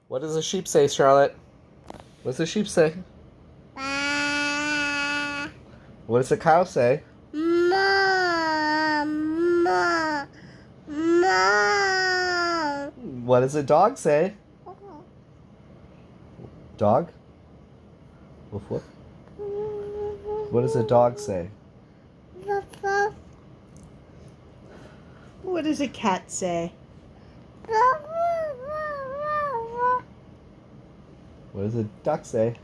What does a sheep say, Charlotte? What does a sheep say? Ba. What does a cow say? Ma. Ma. Ma. What does a dog say? Dog? Woof woof. What does a dog say? What does a cat say? What does a duck say?